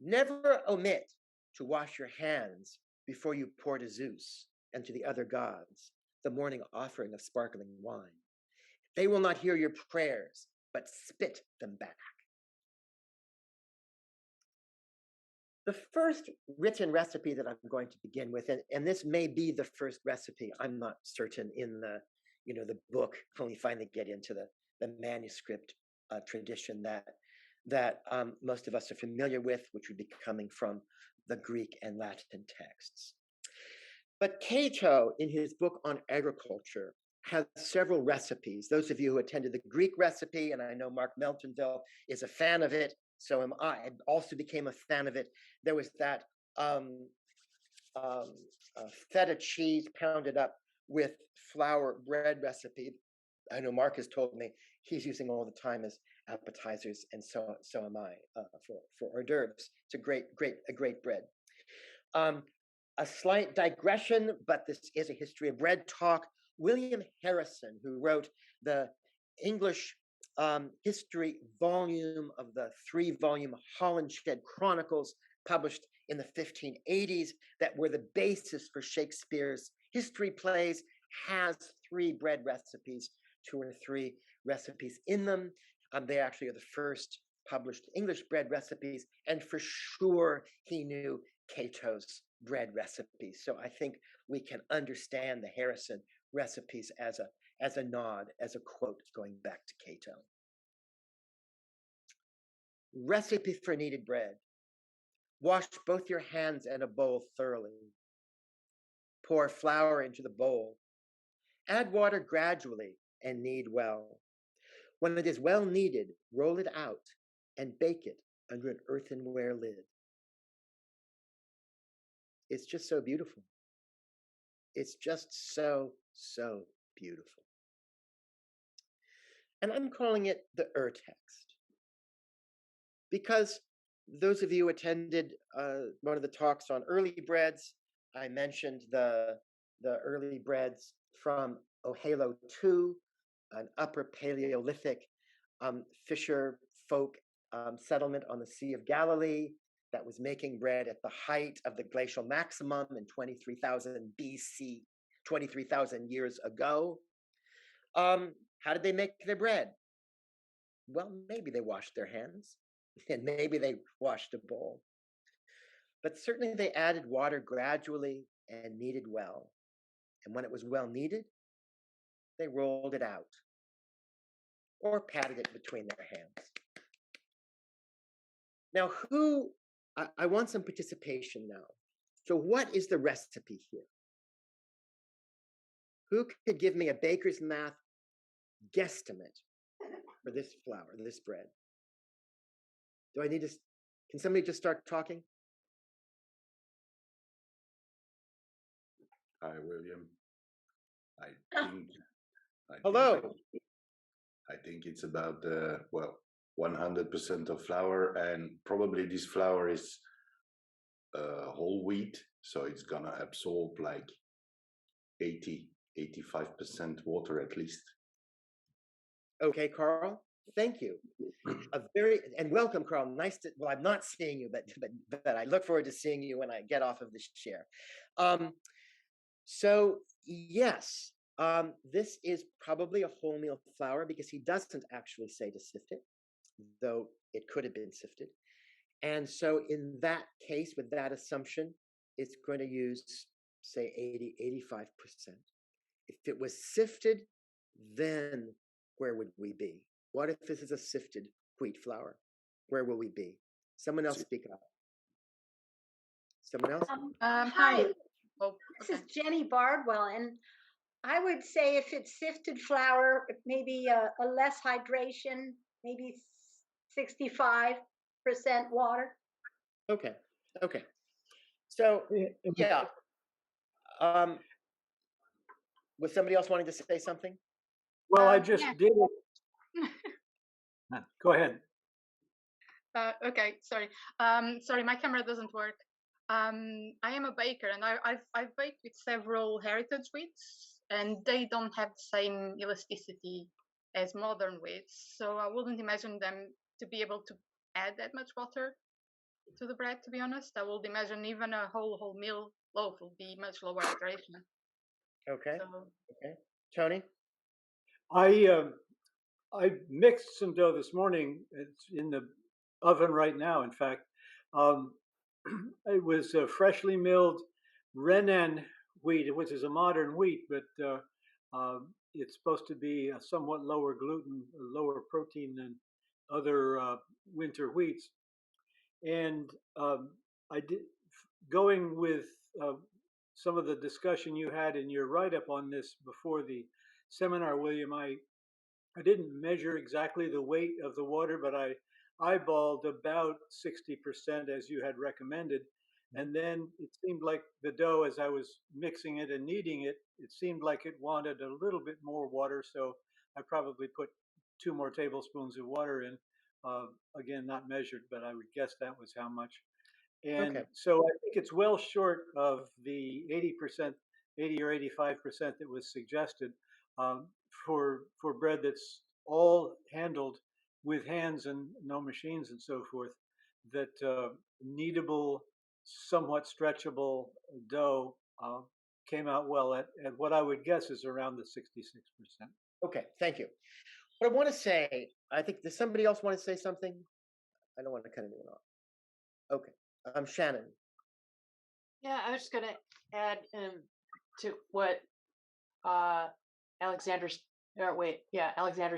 Never omit to wash your hands before you pour to Zeus and to the other gods the morning offering of sparkling wine. They will not hear your prayers, but spit them back. The first written recipe that I'm going to begin with, and this may be the first recipe, I'm not certain, in the book, only finally get into the manuscript tradition that most of us are familiar with, which would be coming from the Greek and Latin texts. But Cato, in his book on agriculture, has several recipes. Those of you who attended the Greek recipe, and I know Mark Meltonville is a fan of it, so am I. I also became a fan of it. There was that feta cheese pounded up with flour bread recipe. I know Mark has told me he's using all the time as appetizers, and so am I for hors d'oeuvres. It's a great bread. A slight digression, but this is a history of bread talk. William Harrison, who wrote the English history volume of the 3-volume Holinshed Chronicles, published in the 1580s, that were the basis for Shakespeare's history plays, has 3 bread recipes, 2 or 3 recipes in them. They actually are the first published English bread recipes, and for sure he knew Cato's bread recipes. So I think we can understand the Harrison recipes as a nod, as a quote going back to Cato. Recipe for kneaded bread. Wash both your hands in a bowl thoroughly. Pour flour into the bowl. Add water gradually and knead well. When it is well kneaded, roll it out and bake it under an earthenware lid. It's just so beautiful. It's just so beautiful. And I'm calling it the Urtext because those of you who attended one of the talks on early breads, I mentioned the early breads from Ohelo II, an Upper Paleolithic fisher folk settlement on the Sea of Galilee that was making bread at the height of the glacial maximum in 23,000 BC, 23,000 years ago. How did they make their bread? Well, maybe they washed their hands, and maybe they washed a bowl. But certainly they added water gradually and kneaded well. And when it was well kneaded, they rolled it out or patted it between their hands. Now, I want some participation now. So what is the recipe here? Who could give me a baker's math guesstimate for this flour, this bread? Can somebody just start talking? Hi, William. Hello. I think it's about 100% of flour, and probably this flour is whole wheat, so it's gonna absorb like 85% water at least. Okay, Carl. Thank you. And welcome, Carl. I'm not seeing you, but I look forward to seeing you when I get off of this chair. So yes, this is probably a wholemeal flour because he doesn't actually say to sift it, though it could have been sifted. And so in that case, with that assumption, it's going to use, say, 85%. If it was sifted, then where would we be? What if this is a sifted wheat flour? Where will we be? Someone else speak up. Someone else? Hi. Oh, this is Jenny Bardwell, and I would say if it's sifted flour, maybe a less hydration, maybe 65% water. Okay. So yeah. Was somebody else wanting to say something? Well, I just did it. Go ahead. Okay, sorry. Sorry, my camera doesn't work. I am a baker, and I've baked with several heritage wheats, and they don't have the same elasticity as modern wheats. So I wouldn't imagine them to be able to add that much water. to the bread, to be honest. I would imagine even a whole meal loaf will be much lower hydration. Okay. So, Okay. Tony? I mixed some dough this morning. It's in the oven right now. In fact, um, it was freshly milled Renan wheat, which is a modern wheat, but it's supposed to be a somewhat lower gluten, lower protein than other winter wheats. And I did going with some of the discussion you had in your write-up on this before the seminar, William. I didn't measure exactly the weight of the water, but I eyeballed about 60% as you had recommended. And then it seemed like the dough, as I was mixing it and kneading it, it seemed like it wanted a little bit more water. So I probably put 2 more tablespoons of water in. Again, not measured, but I would guess that was how much. And Okay. so I think it's well short of the 80%, 80 or 85% that was suggested um, for bread that's all handled with hands and no machines and so forth. That kneadable, somewhat stretchable dough came out well at what I would guess is around the 66%. Okay. Thank you. What I want to say, I think, does somebody else want to say something? I don't want to cut anyone off. Okay. Shannon. Yeah, I was just gonna add to what Alexander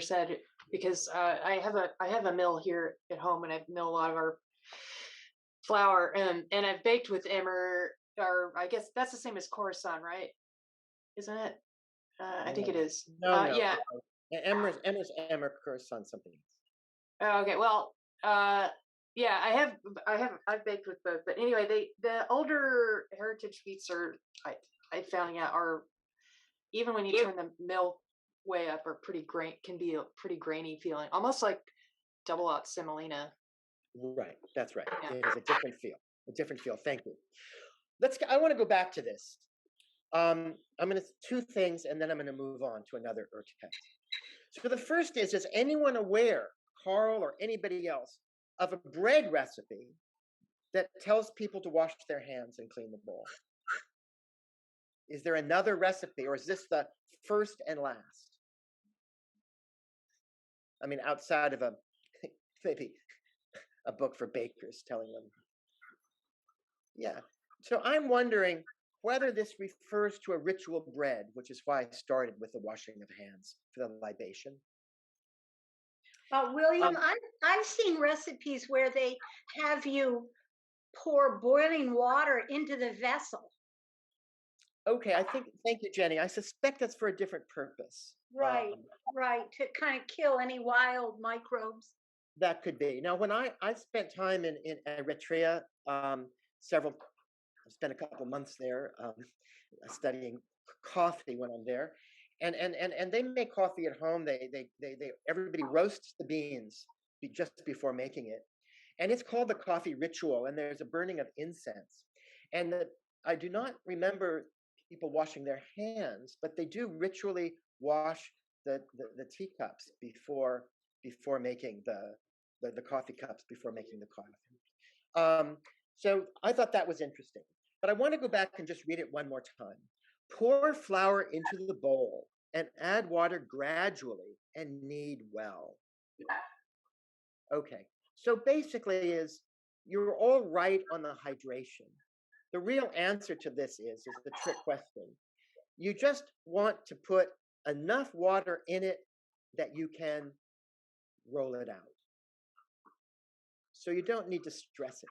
said, because I have a mill here at home, and I mill a lot of our flour, and I've baked with emmer, or I guess that's the same as Coruscant, right? Isn't it? I think it is. No, no. Yeah. Emmer's curse on something else. Oh, okay. Well, yeah, I've baked with both, but anyway, the older heritage wheats I found out are, even when you turn the milk way up, are can be a pretty grainy feeling, almost like double out semolina. Right. That's right. Yeah. It is a different feel. A different feel. Thank you. I want to go back to this. I'm going to 2 things, and then I'm going to move on to another Urtext. So the first is anyone aware, Carl or anybody else, of a bread recipe that tells people to wash their hands and clean the bowl? Is there another recipe, or is this the first and last? I mean, outside of maybe a book for bakers telling them. Yeah. So I'm wondering whether this refers to a ritual bread, which is why I started with the washing of hands for the libation. William, I've seen recipes where they have you pour boiling water into the vessel. Okay, thank you, Jenny. I suspect that's for a different purpose. Right, right, to kind of kill any wild microbes. That could be. Now, when I spent time in Eritrea, I spent a couple months there studying coffee when I'm there, and they make coffee at home. Everybody roasts the beans just before making it, and it's called the coffee ritual. And there's a burning of incense, and I do not remember people washing their hands, but they do ritually wash the teacups before making the coffee cups before making the coffee. So I thought that was interesting. But I want to go back and just read it one more time. Pour flour into the bowl and add water gradually and knead well. Okay, so basically you're all right on the hydration. The real answer to this is the trick question. You just want to put enough water in it that you can roll it out. So you don't need to stress it.